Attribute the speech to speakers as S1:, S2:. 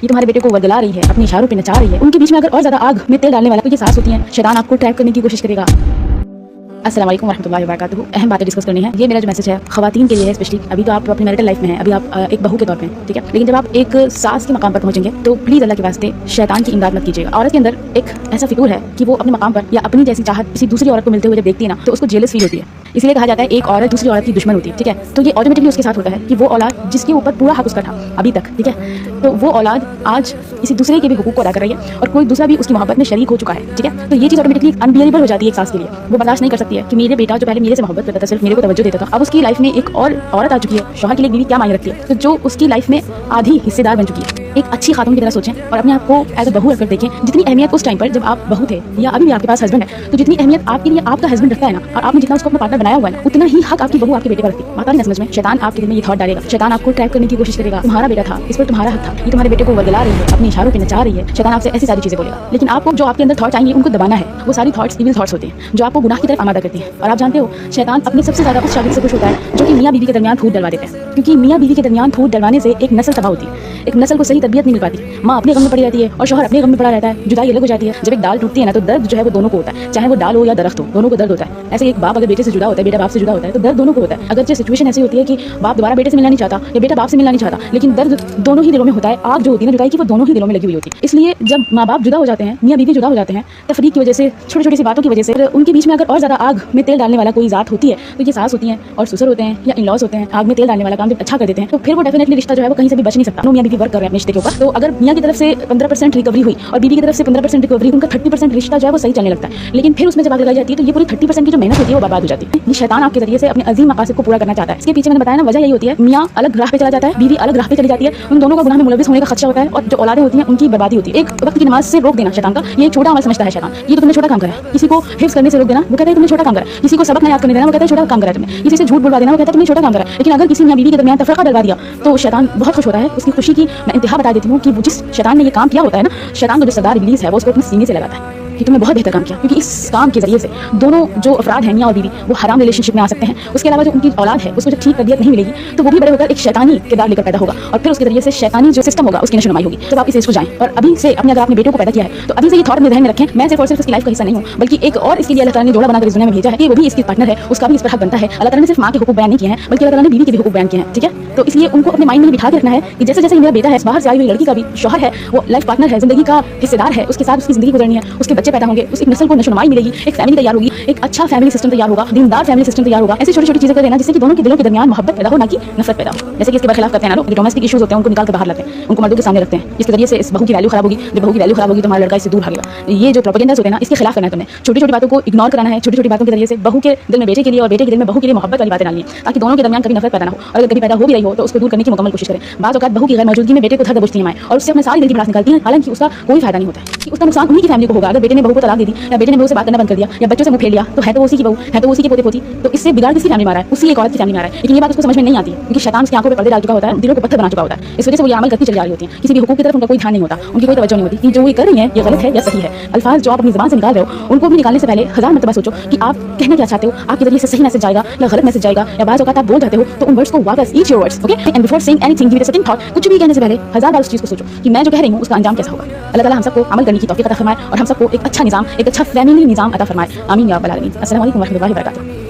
S1: ये तुम्हारे बेटे को वर्गला रही है, अपने इशारों पे नचा रही है। उनके बीच में अगर और ज़्यादा आग में तेल डालने वाला तो ये सास होती है। शैतान आपको ट्रैप करने की कोशिश करेगा। अस्सलाम वालेकुम वरहमतुल्लाहि वबरकातुहू। अहम बातें डिस्कस करनी है। ये मेरा जो मैसेज है ख़वातीन के लिए है स्पेशली। अभी तो आप अपनी मैरिटल लाइफ में हैं, अभी आप एक बहू के तौर पे हैं, ठीक है। लेकिन जब आप एक सास के मकाम पर पहुंचेंगे तो प्लीज़ अल्लाह के वास्ते शैतान की इमदाद मत कीजिएगा। औरत के अंदर एक ऐसा फितूर है कि वो अपने मकाम पर या अपनी जैसी चाहत किसी दूसरी औरत को मिलते हुए जब देखती है ना तो उसको जेलस फील होती है। इसलिए कहा जाता है एक औरत दूसरी औरत की दुश्मन होती है, ठीक है। तो ये ऑटोमेटिकली उसके साथ होता है कि वो औलाद जिसके ऊपर पूरा हक उसका था अभी तक, ठीक है, तो वो औलाद आज किसी दूसरे के भी हुकूक को अदा कर रही है और कोई दूसरा भी उसकी मोहब्बत में शरीक हो चुका है, ठीक है। तो ये चीज़ ऑटोमेटिकली अनबियरेबल हो जाती है एक सास के लिए। वो बर्दाश्त नहीं कर सकती है कि मेरे बेटा जो पहले मेरे से मोहब्बत करता था, सिर्फ मेरे को तवज्जो देता था, अब उसकी लाइफ में एक और औरत आ चुकी है। शौहर के लिए बीवी क्या मायने रखती है, तो जो उसकी लाइफ में आधी हिस्सेदार बन चुकी है। एक अच्छी खातून की तरह सोचें और अपने आप को एज अ बहू रखकर देखें। जितनी अहमियत उस टाइम पर जब आप बहू थे या अभी भी आपके पास हस्बैंड है, तो जितनी अहमियत आपके लिए आपका हस्बैंड रखता है ना और आपने जितना उसको अपना पार्टनर बनाया हुआ है ना, उतना ही हक आपकी बहू आपके बेटे पर रखती है। आता नहीं ना समझ में? शैतान आपके दिल में ये थॉट डालेगा, शैतान आपको ट्रैप करने की कोशिश करेगा। तुम्हारा बेटा था, इस पर तुम्हारा हक था, ये तुम्हारे बेटे को वर्गला रही है, अपने इशारों पे नचा रही है। शैतान आपसे ऐसी सारी चीजें बोलेगा। लेकिन आपको जो आपके अंदर थॉट्स आएंगे उनको दबाना है। वो सारी थॉट्स इविल थॉट्स होते हैं जो आपको गुनाह की तरफ आमादा करती हैं। और आप जानते हो शैतान अपने सबसे ज्यादा उस शागिर्द से खुश होता है जो कि मियाँ बीवी के दरमियान फूट डलवा देते हैं, क्योंकि मियाँ बीवी के दरमियान फूट डलवाने से एक नस्ल तबाह होती है। एक नस्ल को सही तरबियत नहीं मिल पाती। माँ अपने गम में पड़ी रहती है और शौहर अपने गम में पड़ा रहता है। जुदाई अलग हो जाती है। जब एक डाल टूटती है ना तो दर्द जो है वो दोनों को होता है, चाहे वो डाल हो या दरख्त हो, दोनों को दर्द होता है। ऐसे एक बाप अगर बेटे से जुड़ा होता है, बेटा बाप से जुड़ा होता है, तो दर्द दोनों को होता है। अगर जो सिचुएशन ऐसी होती है कि बाप दोबारा बेटे से मिलना नहीं चाहता या बेटा बाप से मिलना नहीं चाहता, लेकिन दर्द दोनों ही दिलों में होता है। आग जो होती है ना जुदाई की, वो दोनों ही दिलों में लगी हुई होती है। इसलिए जब माँ बाप जुदा हो जाते हैं, मियाँ बीवी जुदा हो जाते हैं, तफरीक की वजह से, छोटी छोटी सी बातों की वजह से, उनके बीच में अगर और ज़्यादा आग में तेल डालने वाला कोई ज़ात होती है तो ये सास होती है और ससुर होते हैं या इन लॉज होते हैं। आग में तेल डालने वाला काम जब अच्छा कर देते हैं तो फिर वो डेफिनेटली रिश्ता जो है वो कहीं से भी बच नहीं सकता। मियाँ बीवी वर्क कर रहे हैं अपने रिश्ते के ऊपर। तो अगर मियाँ की तरफ से 15% रिकवरी हुई और बीवी की तरफ से 15% रिकवरी, उनका 30% रिश्ता जो है वो सही चलने लगता है। लेकिन फिर उसमें जब आग लगाई जाती है तो ये पूरी 30% की जो मेहनत होती है वो बर्बाद हो जाती है। ये शैतान आपके जरिए से अपने अजीम मकासद को पूरा करना चाहता है। इसके पीछे मैंने बताया ना वजह यही होती है, मियाँ अलग राह पे चला जाता है, बीवी अलग राह पे चली जाती है, उन दोनों को गुनाह में मुलविस होने का खदशा होता है और जो औलादें होती हैं उनकी बर्बादी होती है। एक वक्त की नमाज से रोक देना शैतान का ये एक छोटा अमल समझता है शैतान। ये तो तुमने छोटा काम करा है। किसी को हिफ्ज़ करने से रोक देना वो कहता है तुमने छोटा काम करा। किसी को सबक याद करने देना वो कहता है छोटा काम करा तुमने। किसी से झूठ बोलवा देना वो कहता है तुमने छोटा काम करा। लेकिन अगर किसी मियाँ बीवी के दरमियान तफरका डलवा दिया तो शैतान बहुत खुश होता है। उसकी खुशी की मैं इंतहा बता देती हूँ कि वो जिस शैतान ने ये काम किया होता है ना, शैतान का जो सरदार इब्लीस है वो उसको अपने सीने से लगाता है कि तुमने बहुत बेहतर काम किया, क्योंकि इस काम के जरिए से दोनों जो अफराद हैं मियाँ और बीवी वो हराम रिलेशनशिप में आ सकते हैं। उसके अलावा जो उनकी औलाद है उसको जब ठीक तरबियत नहीं मिलेगी तो वो भी बड़े होकर एक शैतानी किरदार लेकर पैदा होगा और फिर उसके जरिए से शैतानी जो सिस्टम होगा उसकी नशोनुमाई होगी। जब आप इस को जाएं और अभी से अपने अगर आपने बेटों को पैदा किया है तो अभी से ये थॉट अपने ध्यान में रखें, मैं सिर्फ और सिर्फ इसकी लाइफ का हिस्सा नहीं हूँ बल्कि एक और इसके लिए अल्लाह ताला ने जोड़ा बनाकर इस दुनिया में भेजा है कि वो भी इसकी पार्टनर है, उसका भी इस पर हक बनता है। अल्लाह ताला ने सिर्फ माँ के हुकूक बयान नहीं किए हैं बल्कि अल्लाह ताला ने बीवी के भी हुकूक बयान किए हैं, ठीक है। तो इसलिए उनको अपने माइंड में बिठा के रखना है कि जैसे जैसे मेरा बेटा है, बाहर से आई हुई लड़की का भी शौहर है, वो लाइफ पार्टनर है, जिंदगी का हिस्सेदार है, उसके साथ उसकी जिंदगी गुजरनी है, उसके बच्चे पैदा होंगे, उस एक नस्ल को नशोनुमाई मिलेगी, एक फैमिली तैयार होगी, एक अच्छा फैमिली सिस्टम तैयार होगा, दीनदार फैमिली सिस्टम तैयार होगा। ऐसी छोटी छोटी चीजें कर देना जिससे कि दोनों के दिलों के दरमियान मोहब्बत पैदा हो, ना कि नफरत पैदा हो। जैसे कि इसके बरखिलाफ करते हैं ना लोग, जो डोमेस्टिक इश्यूज होते हैं उनको निकाल के बाहर लाते हैं, उनको मर्दों के सामने रखते हैं। इसके जरिए से इस बहू की वैल्यू खराब होगी। जब बहू की वैल्यू खराब होगी तो हमारा लड़का इससे दूर भागेगा। ये जो प्रोपेगेंडास होते हैं ना इसके खिलाफ करना है तुमने। छोटी छोटी बातों को इग्नोर कराना है। छोटी छोटी बातों के जरिए से बहू के दिल में बेटे के लिए और बेटे के दिल में बहू के लिए मोहब्बत वाली बातें डालनी है ताकि दोनों के दरमियान कभी नफरत पैदा ना हो। और अगर कभी पैदा हो भी रही हो तो उसको दूर करने की मुकम्मल कोशिश करें। बात औकात बहू की गैर मौजूदगी में बेटे को धर दबोचती हैं और उससे अपने सारी दिल की भड़ास निकालती हैं, हालांकि उसका कोई फायदा नहीं होता है कि उसका नुकसान उन्हीं की फैमिली को होगा। अगर बेटे ने बहू को तलाक दे दी या बेटे ने बहू से बात करना बंद कर दिया या बच्चों से मुंह फेर लिया तो है तो उसी की बहू, है तो उसी के पोते पोती, तो इससे बिगाड़ किसी फैमिली में आ रहा है, उसी एक औरत की फैमिली में आ रहा है। लेकिन ये बात उसको समझ में नहीं आती क्योंकि शैतान उसकी आंखों पे पर्दे डाल चुका होता है, दिलों को पत्थर बना चुका होता है। इस वजह से वो ये अमल करती चली जा रही होती है। किसी भी हुकूक की तरफ उनका कोई ध्यान नहीं होता, उनकी कोई तवज्जो नहीं होती कि जो ये कर रही है ये गलत है या सही है। अल्फाज जो आप अपनी ज़बान से निकाल रहे हो उनको भी निकालने से पहले 1000 मरतबा सोचो कि आप कहना क्या चाहते हो, आपके जरिए से सही मैसेज जाएगा या गलत मैसेज जाएगा, या बाज़ औक़ात आप बोल जाते हो तो उन वर्ड्स को वापस each your words, okay, and before saying anything give it a second thought. कुछ भी कहने से पहले 1000 बार उस चीज़ को सोचो कि मैं जो कह रही हूँ उसका अंजाम कैसा होगा। अल्लाह ताला हम सबको अमल करने की तौफीक अता फरमाए और हम सबको एक अच्छा निज़ाम, एक अच्छा फैमिली निज़ाम अता फरमाए। आमीन या रब्बल आलमीन। अस्सलाम वालेकुम व रहमतुल्लाहि व बरकातुहू।